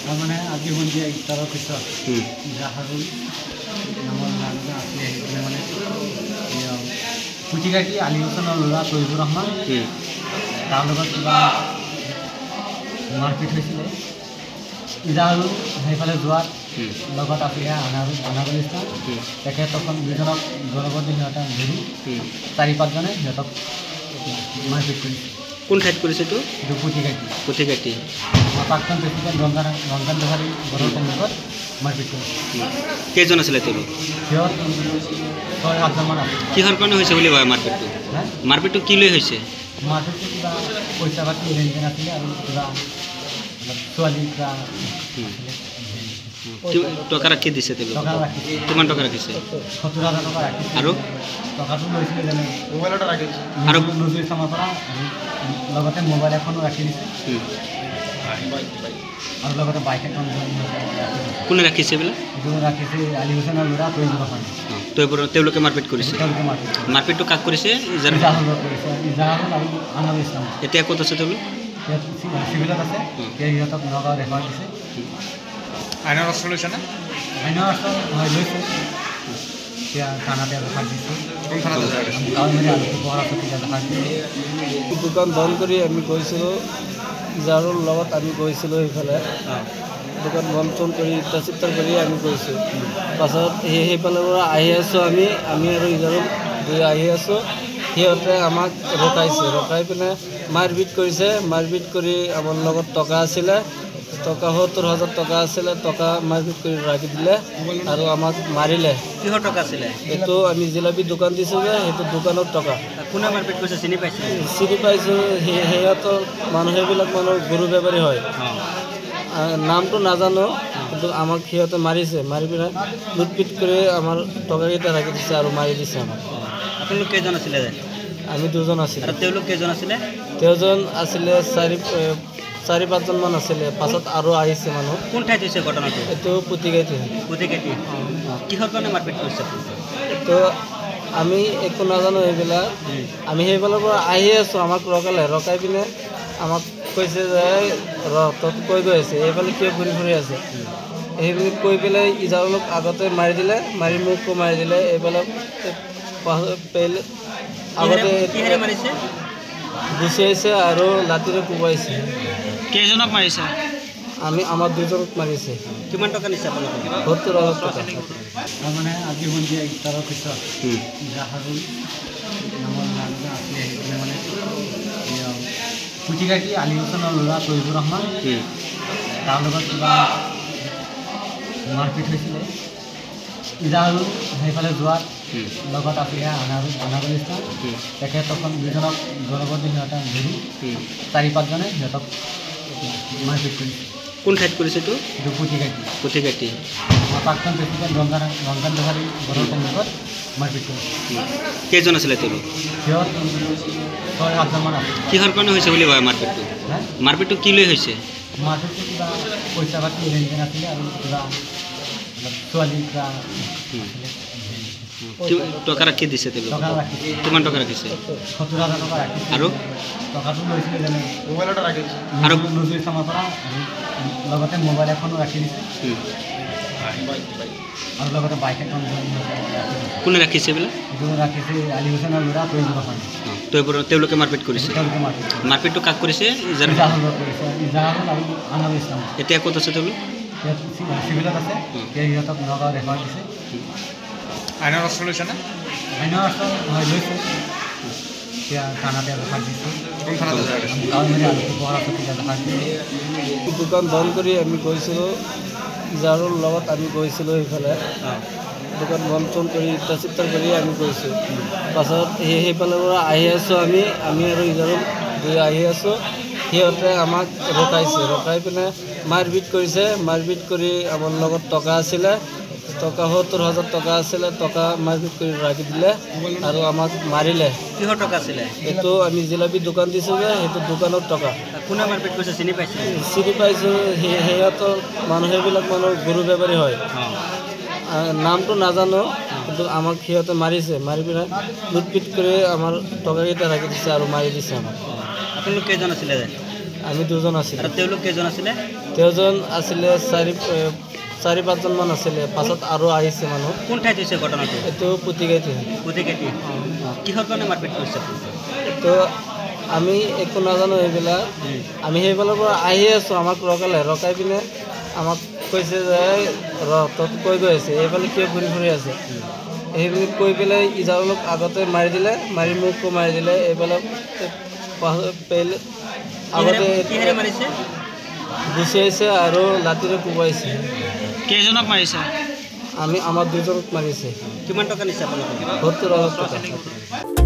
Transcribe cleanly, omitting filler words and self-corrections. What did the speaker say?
মানে আজি সন্ধিয়া ইফতাৰৰ পিছত জাহাৰুল নামৰ ল'ৰাজন আছিলে সেইজনে মানে পুথিগাঁতী আলী হুছেইনৰ ল'ৰা তৈবুৰ ৰহমান তাৰ লগত কিবা মাৰপিট হৈছিলে। ইজাহাৰুল সেইফালে যোৱাত লগত আছিলে আনাৰুল ইছলাম, তেখেতসকল দুজনক বলবদ্ধ সিহঁতে ধৰি 4-5জনে সিহঁতক মাৰপিট কৰিছে। কোন ঠাইত কৰিছে এইটো? এইটো পুথিগাঁতী প্ৰাক্তন প্ৰেচিডেণ্ট ৰঞ্জন গোহাঁই ঘৰৰ সন্মুখত মাৰপিট কৰিছে। কেইজন আছিলে তেওঁলোক? সিহঁত 6-7জনমান আছে। কিহৰ কাৰণে হৈছে বুলি কয় মাৰপিটটো? মাৰপিটটো কি লৈ হৈছে? মাৰপিটটো কিবা পইচা পাতি লেনদেন আছিলে আৰু কিবা ছোৱালী কিবা টকা ৰাখি দিছে তেওঁলোক? টকা ৰাখিছে। কিমান টকা ৰাখিছে? 70,000 টকা ৰাখিছে। আৰু টকাটো লৈছিলে যেনে মোবাইল এটা ৰাখিছে আৰু নজৰুল ইছলামৰ পৰা, লগতে মোবাইল এখনো ৰাখি দিছে আৰু লগতে বাইক এখন কোনে ৰাখিছে এইবিলাক? এইটো ৰাখিছে আলী হুছেইনৰ ল'ৰা তৈবুৰ ৰহমান। তেওঁলোকে মাৰপিট কৰিছে। তেওঁলোকে মাৰপিট কৰিছে। মাৰপিটটো কাক কৰিছে? ইজাহাৰুলক কৰিছে। ইজাহাৰুল আৰু আনাৰুল ইছলাম। এতিয়া ক'ত আছে তেওঁলোক? চিভিলত আছে। সিহঁতক নগাঁও ৰেফাৰ দিছে। আইনৰ অস্ত্ৰ লৈছেনে? আইনৰ অস্ত্ৰ লৈছে। এতিয়া থানাতে ৰেফাৰ দিছে। দোকান বন্ধ কৰি আমি গৈছিলোঁ, ইজাহাৰুলৰ লগত আমি গৈছিলোঁ সেইফালে। দোকান বন্ধ কৰি ইটা চিটা কৰি আমি গৈছোঁ। পাছত সেইফালৰ পৰা আহি আছোঁ আমি আৰু ইজাহাৰুল দুই আহি আছোঁ। সিহঁতে আমাক ৰখাই পিনে মাৰপিট কৰিছে। মাৰপিট কৰি আমাৰ লগত টকা আছিলে, টকা 70,000 টকা আছিলে, টকা মাৰপিট কৰি ৰাখি দিলে আৰু আমাক মাৰিলে। কিহৰ টকা আছিলে? এইটো আমি জিলাপি দোকান দিছোঁ যে সেইটো দোকানৰ টকা। কোনে মাৰপিট কৰিছে চিনি পাইছে? চিনি পাইছোঁ। সিহঁতৰ সেইবিলাক মানুহ গৰু বেপাৰী হয়। নামটো নাজানো, কিন্তু আমাক সিহঁতে মাৰিছে। মাৰি পিনে লুটপিট কৰি আমাৰ টকাকেইটা ৰাখি দিছে আৰু মাৰি দিছে আমাক। আপোনালোক কেইজন আছিলে? আমি 2জন আছিলোঁ। আৰু তেওঁলোক কেইজন আছিলে? তেওঁজন আছিলে 4-5জনমান আছিলে। পাছত আৰু আহিছে মানুহ। কোন ঠাইত হৈছে ঘটনাটো? এইটো পুথিগাঁতী। কিহৰ কাৰণে মাৰপিট কৰিছে? তো আমি একো নাজানো সেইবিলাক। আমি সেইফালৰ পৰা আহি আছোঁ, আমাক ৰখাই পিনে আমাক কৈছে যে তত কৈ গৈ আছে এইফালে কিয় ঘূৰি ফুৰি আছে। সেইবুলি কৈ পেলাই ইজাহাৰুলক আগতে মাৰি দিলে, মাৰি মোকো মাৰি দিলে। এইফালে আগতে মাৰিছে? গুচিয়াইছে আৰু লাঠিৰে কোবাইছে। কেইজনক মাৰিছে? আমাৰ 2জনক মাৰিছে। কিমান টকা নিছে আপোনালোকে? 70,000 টকা। মানে আজি সন্ধিয়া ইফতাৰৰ পিছত জাহাৰুল নামৰ ল'ৰাজন আছিলে সেইজনে মানে পুথিগাঁতী আলী হুছেইনৰ ল'ৰা তৈবুৰ ৰহমান, তাৰ লগত কিবা মাৰপিট হৈছিলে। ইজাহাৰুল সেইফালে যোৱাত লগত আছিলে আনাৰুল ইছলাম, তেখেতসকল দুজনক বলবদ্ধ সিহঁতে ধৰি 4-5জনে সিহঁতক মাৰপিট কৰিছে। কোন ঠাইত কৰিছে এইটো? এইটো পুথিগাঁতী প্ৰাক্তন প্ৰেচিডেণ্ট ৰঞ্জন গোহাঁই ঘৰৰ সন্মুখত মাৰপিট কৰিছে। কেইজন আছিলে তেওঁলোক? সিহঁত 6-7জনমান আছে। কিহৰ কাৰণে হৈছে বুলি কয় মাৰপিটটো? মাৰপিটটো কি লৈ হৈছে? মাৰপিটটো কিবা পইচা পাতি লেনদেন আছিলে আৰু কিবা ছোৱালী কিবা টকা ৰাখি দিছে তেওঁলোক? টকা ৰাখিছে। কিমান টকা ৰাখিছে? 70,000 টকা ৰাখিছে। আৰু টকাটো লৈছিলে যেনে মোবাইল এটা ৰাখিছে আৰু নজৰুল ইছলামৰ পৰা, লগতে মোবাইল এখনো ৰাখি দিছে আৰু লগতে বাইক এখন কোনে ৰাখিছে এইবিলাক? এইটো ৰাখিছে আলী হুছেইনৰ ল'ৰা তৈবুৰ ৰহমান। তেওঁলোকে মাৰপিট কৰিছে। তেওঁলোকে মাৰপিট কৰিছে। মাৰপিটটো কাক কৰিছে? ইজাহাৰুলক কৰিছে। ইজাহাৰুল আৰু আনাৰুল ইছলাম। এতিয়া ক'ত আছে তেওঁলোক? চিভিলত আছে। সিহঁতক নগাঁও ৰেফাৰ দিছে। আইনৰ অস্ত্ৰ লৈছেনে? আইনৰ অস্ত্ৰ লৈছে। এতিয়া থানাতে ৰেফাৰ দিছে। দোকান বন্ধ কৰি আমি গৈছিলোঁ, ইজাহাৰুলৰ লগত আমি গৈছিলোঁ সেইফালে। দোকান বন্ধ কৰি ইটা চিটা কৰি আমি গৈছোঁ। পাছত সেইফালৰ পৰা আহি আছোঁ আমি আৰু ইজাহাৰুল দুই আহি আছোঁ। সিহঁতে আমাক ৰখাই পিনে মাৰপিট কৰিছে। মাৰপিট কৰি আমাৰ লগত টকা আছিলে, টকা 70,000 টকা আছিলে, টকা মাৰপিট কৰি ৰাখি দিলে আৰু আমাক মাৰিলে। কিহৰ টকা আছিলে? এইটো আমি জিলাপি দোকান দিছোঁ যে সেইটো দোকানৰ টকা। কোনে মাৰপিট কৰিছে চিনি পাইছে? চিনি পাইছোঁ। সিহঁতৰ সেইবিলাক মানুহ গৰু বেপাৰী হয়। নামটো নাজানো, কিন্তু আমাক সিহঁতে মাৰিছে। মাৰি পিনে লুটপিট কৰি আমাৰ টকাকেইটা ৰাখি দিছে আৰু মাৰি দিছে আমাক। আপোনালোক কেইজন আছিলে? আমি 2জন আছিলোঁ। আৰু তেওঁলোক কেইজন আছিলে? তেওঁজন আছিলে চাৰি পাঁচজনমান আছিলে পাছত আৰু আহিছে মানুহ কোন ঠাইত হৈছে ঘটনাটো এইটো পুতিকাইতে পুতেকেটি কিহৰ কাৰণে মাৰপিট কৰিছে তো আমি একো নাজানো সেইবিলাক আমি সেইফালৰ পৰা আহি আছোঁ আমাক ৰখাই পিনে আমাক কৈছে যে তত কৈ গৈ আছে এইফালে কিয় ঘূৰি আছে সেইবিলাক কৈ পেলাই ইজাৰক আগতে মাৰি দিলে মাৰি মোকো মাৰি দিলে এইফালে আগতে কিহেৰে মাৰিছে গুচাইছে আৰু লাঠিৰে কোবাইছে কেইজনক মাৰিছে আমাৰ দুজনক মাৰিছে কিমান টকা নিছে আপোনালোকে 70,000 টকা